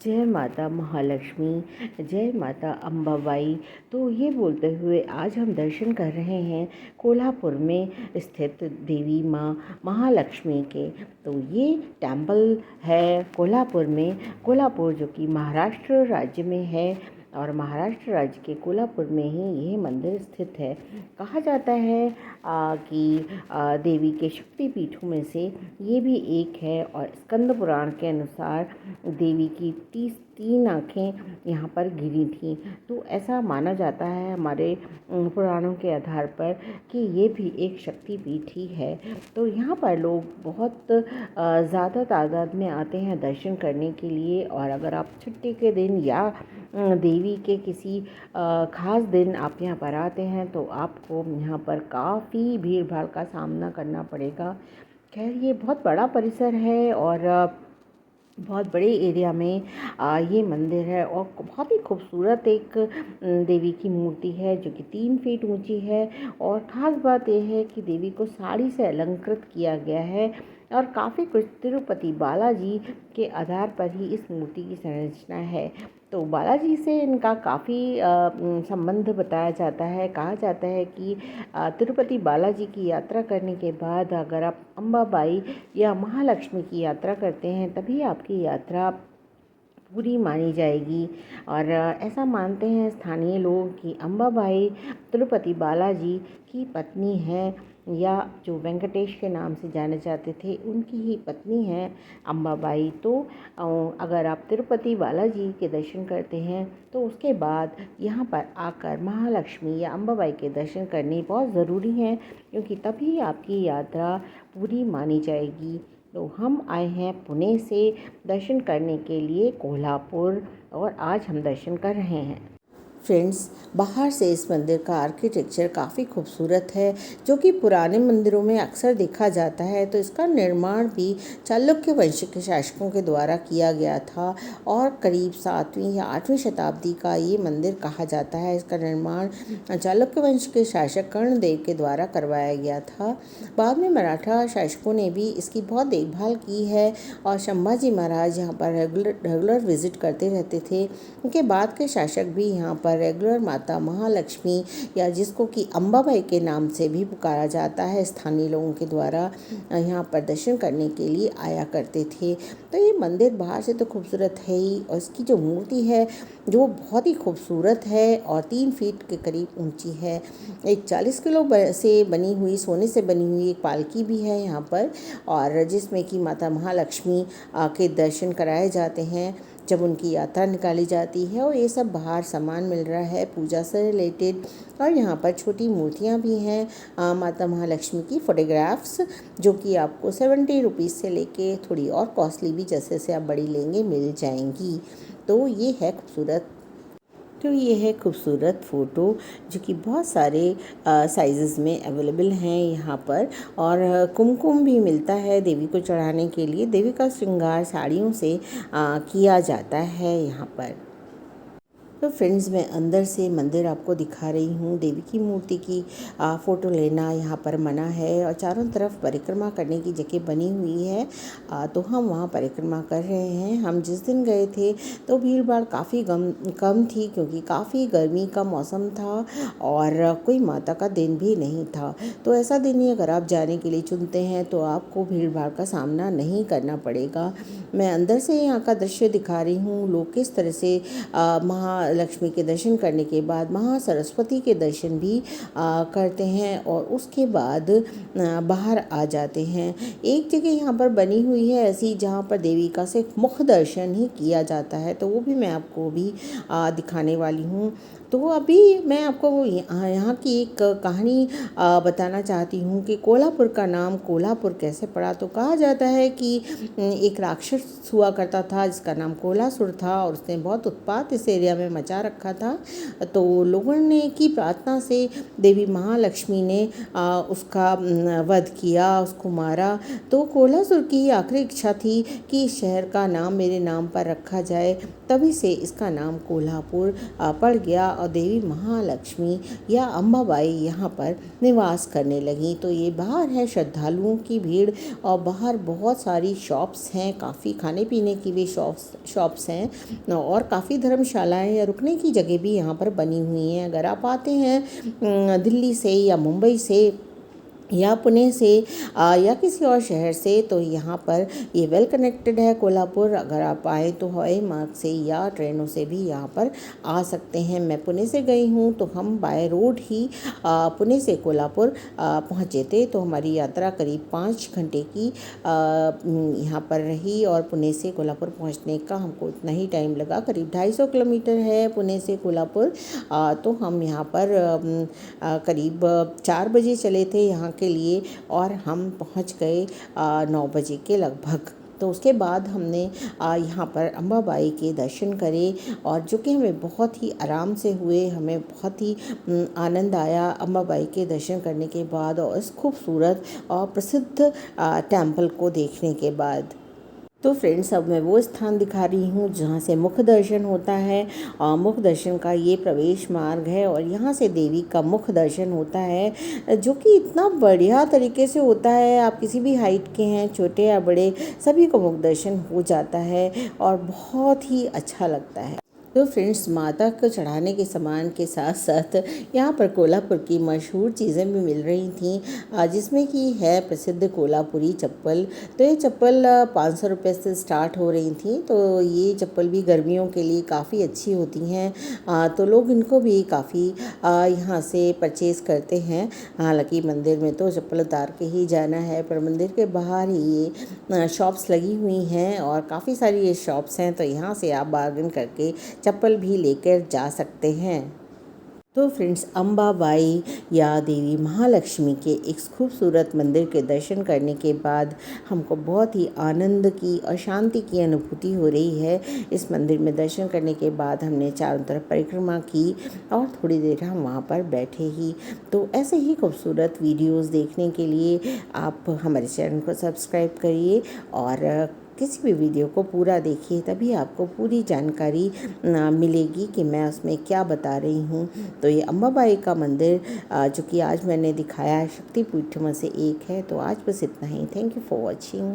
जय माता महालक्ष्मी, जय माता अम्बाबाई। तो ये बोलते हुए आज हम दर्शन कर रहे हैं कोल्हापुर में स्थित देवी माँ महालक्ष्मी के। तो ये टेम्पल है कोल्हापुर में। कोल्हापुर जो कि महाराष्ट्र राज्य में है और महाराष्ट्र राज्य के कोल्हापुर में ही यह मंदिर स्थित है। कहा जाता है कि देवी के शक्ति पीठों में से ये भी एक है और स्कंद पुराण के अनुसार देवी की 33 आँखें यहाँ पर गिरी थीं। तो ऐसा माना जाता है हमारे पुराणों के आधार पर कि ये भी एक शक्ति पीठ ही है। तो यहाँ पर लोग बहुत ज़्यादा तादाद में आते हैं दर्शन करने के लिए। और अगर आप छुट्टी के दिन या देवी के किसी ख़ास दिन आप यहाँ पर आते हैं तो आपको यहाँ पर काफ़ी भीड़ भाड़ का सामना करना पड़ेगा। खैर ये बहुत बड़ा परिसर है और बहुत बड़े एरिया में ये मंदिर है और बहुत ही खूबसूरत एक देवी की मूर्ति है जो कि 3 फीट ऊंची है। और ख़ास बात यह है कि देवी को साड़ी से अलंकृत किया गया है और काफ़ी कुछ तिरुपति बालाजी के आधार पर ही इस मूर्ति की संरचना है। तो बालाजी से इनका काफ़ी संबंध बताया जाता है। कहा जाता है कि तिरुपति बालाजी की यात्रा करने के बाद अगर आप अम्बाबाई या महालक्ष्मी की यात्रा करते हैं तभी आपकी यात्रा पूरी मानी जाएगी। और ऐसा मानते हैं स्थानीय लोग कि अम्बाबाई तिरुपति बालाजी की पत्नी है या जो वेंकटेश के नाम से जाने जाते थे उनकी ही पत्नी है अम्बाबाई। तो अगर आप तिरुपति बालाजी के दर्शन करते हैं तो उसके बाद यहाँ पर आकर महालक्ष्मी या अम्बाबाई के दर्शन करने बहुत ज़रूरी हैं, क्योंकि तभी आपकी यात्रा पूरी मानी जाएगी। तो हम आए हैं पुणे से दर्शन करने के लिए कोल्हापुर और आज हम दर्शन कर रहे हैं। फ्रेंड्स, बाहर से इस मंदिर का आर्किटेक्चर काफ़ी खूबसूरत है जो कि पुराने मंदिरों में अक्सर देखा जाता है। तो इसका निर्माण भी चालुक्य वंश के शासकों के द्वारा किया गया था और करीब 7वीं या 8वीं शताब्दी का ये मंदिर कहा जाता है। इसका निर्माण चालुक्य वंश के शासक कर्णदेव के द्वारा करवाया गया था। बाद में मराठा शासकों ने भी इसकी बहुत देखभाल की है और संभाजी महाराज यहाँ पर रेगुलर विजिट करते रहते थे। उनके बाद के शासक भी यहाँ पर रेगुलर माता महालक्ष्मी या जिसको कि अम्बाबाई के नाम से भी पुकारा जाता है स्थानीय लोगों के द्वारा यहाँ पर दर्शन करने के लिए आया करते थे। तो ये मंदिर बाहर से तो खूबसूरत है ही और इसकी जो मूर्ति है जो बहुत ही खूबसूरत है और 3 फीट के करीब ऊंची है। एक 40 किलो से बनी हुई सोने से बनी हुई एक पालकी भी है यहाँ पर और जिसमें कि माता महालक्ष्मी के दर्शन कराए जाते हैं जब उनकी यात्रा निकाली जाती है। और ये सब बाहर सामान मिल रहा है पूजा से रिलेटेड और यहाँ पर छोटी मूर्तियाँ भी हैं माता महालक्ष्मी की फोटोग्राफ्स जो कि आपको 70 रुपीज़ से लेके थोड़ी और कॉस्टली भी जैसे जैसे आप बड़ी लेंगे मिल जाएंगी। तो ये है खूबसूरत फ़ोटो जो कि बहुत सारे साइज़ में अवेलेबल हैं यहाँ पर। और कुमकुम भी मिलता है देवी को चढ़ाने के लिए। देवी का श्रृंगार साड़ियों से किया जाता है यहाँ पर। तो फ्रेंड्स, मैं अंदर से मंदिर आपको दिखा रही हूँ। देवी की मूर्ति की फ़ोटो लेना यहाँ पर मना है और चारों तरफ परिक्रमा करने की जगह बनी हुई है। तो हम वहाँ परिक्रमा कर रहे हैं। हम जिस दिन गए थे तो भीड़ भाड़ काफ़ी कम थी क्योंकि काफ़ी गर्मी का मौसम था और कोई माता का दिन भी नहीं था। तो ऐसा दिन ही अगर आप जाने के लिए चुनते हैं तो आपको भीड़ भाड़ का सामना नहीं करना पड़ेगा। मैं अंदर से यहाँ का दृश्य दिखा रही हूँ। लोग किस तरह से महालक्ष्मी के दर्शन करने के बाद महासरस्वती के दर्शन भी करते हैं और उसके बाद बाहर आ जाते हैं। एक जगह यहाँ पर बनी हुई है ऐसी जहाँ पर देवी का सिर्फ मुख दर्शन ही किया जाता है, तो वो भी मैं आपको भी दिखाने वाली हूँ। तो अभी मैं आपको यहाँ की एक कहानी बताना चाहती हूँ कि कोल्हापुर का नाम कोल्हापुर कैसे पड़ा। तो कहा जाता है कि एक राक्षस हुआ करता था जिसका नाम कोल्हासुर था और उसने बहुत उत्पात इस एरिया में मचा रखा था। तो लोगों ने की प्रार्थना से देवी महालक्ष्मी ने उसका वध किया, उसको मारा। तो कोलासुर की आखिरी इच्छा थी कि इस शहर का नाम मेरे नाम पर रखा जाए, तभी से इसका नाम कोल्हापुर पड़ गया और देवी महालक्ष्मी या अम्बाबाई यहाँ पर निवास करने लगी। तो ये बाहर है श्रद्धालुओं की भीड़ और बाहर बहुत सारी शॉप्स हैं, काफ़ी खाने पीने की भी शॉप्स हैं और काफ़ी धर्मशालाएं या रुकने की जगह भी यहाँ पर बनी हुई हैं। अगर आप आते हैं दिल्ली से या मुंबई से या पुणे से या किसी और शहर से, तो यहाँ पर ये वेल कनेक्टेड है कोल्हापुर। अगर आप आए तो हवाई मार्ग से या ट्रेनों से भी यहाँ पर आ सकते हैं। मैं पुणे से गई हूँ, तो हम बाय रोड ही पुणे से कोल्हापुर पहुँचे थे। तो हमारी यात्रा करीब 5 घंटे की यहाँ पर रही और पुणे से कोल्हापुर पहुँचने का हमको इतना ही टाइम लगा। करीब 250 किलोमीटर है पुणे से कोल्हापुर। तो हम यहाँ पर करीब 4 बजे चले थे यहाँ के लिए और हम पहुँच गए 9 बजे के लगभग। तो उसके बाद हमने यहाँ पर अम्बाबाई के दर्शन करे और जो कि हमें बहुत ही आराम से हुए। हमें बहुत ही आनंद आया अम्बाबाई के दर्शन करने के बाद और इस खूबसूरत और प्रसिद्ध टेम्पल को देखने के बाद। तो फ्रेंड्स, अब मैं वो स्थान दिखा रही हूँ जहाँ से मुख्य दर्शन होता है। और मुख्य दर्शन का ये प्रवेश मार्ग है और यहाँ से देवी का मुख्य दर्शन होता है, जो कि इतना बढ़िया तरीके से होता है। आप किसी भी हाइट के हैं, छोटे या बड़े, सभी को मुख्य दर्शन हो जाता है और बहुत ही अच्छा लगता है। तो फ्रेंड्स, माता को चढ़ाने के सामान के साथ साथ यहाँ पर कोल्हापुर की मशहूर चीज़ें भी मिल रही थी, जिसमें कि है प्रसिद्ध कोल्हापुरी चप्पल। तो ये चप्पल 500 रुपये से स्टार्ट हो रही थी। तो ये चप्पल भी गर्मियों के लिए काफ़ी अच्छी होती हैं। तो लोग इनको भी काफ़ी यहाँ से परचेज़ करते हैं। हालांकि मंदिर में तो चप्पल उतार के ही जाना है, पर मंदिर के बाहर ही ये शॉप्स लगी हुई हैं और काफ़ी सारी ये शॉप्स हैं। तो यहाँ से आप बार्गेन करके चप्पल भी लेकर जा सकते हैं। तो फ्रेंड्स, अम्बाबाई या देवी महालक्ष्मी के इस खूबसूरत मंदिर के दर्शन करने के बाद हमको बहुत ही आनंद की और शांति की अनुभूति हो रही है। इस मंदिर में दर्शन करने के बाद हमने चारों तरफ परिक्रमा की और थोड़ी देर हम वहाँ पर बैठे ही। तो ऐसे ही खूबसूरत वीडियोस देखने के लिए आप हमारे चैनल को सब्सक्राइब करिए और किसी भी वीडियो को पूरा देखिए, तभी आपको पूरी जानकारी मिलेगी कि मैं उसमें क्या बता रही हूँ। तो ये अम्बाबाई का मंदिर जो कि आज मैंने दिखाया है, शक्तिपीठों में से एक है। तो आज बस इतना ही। Thank you for watching.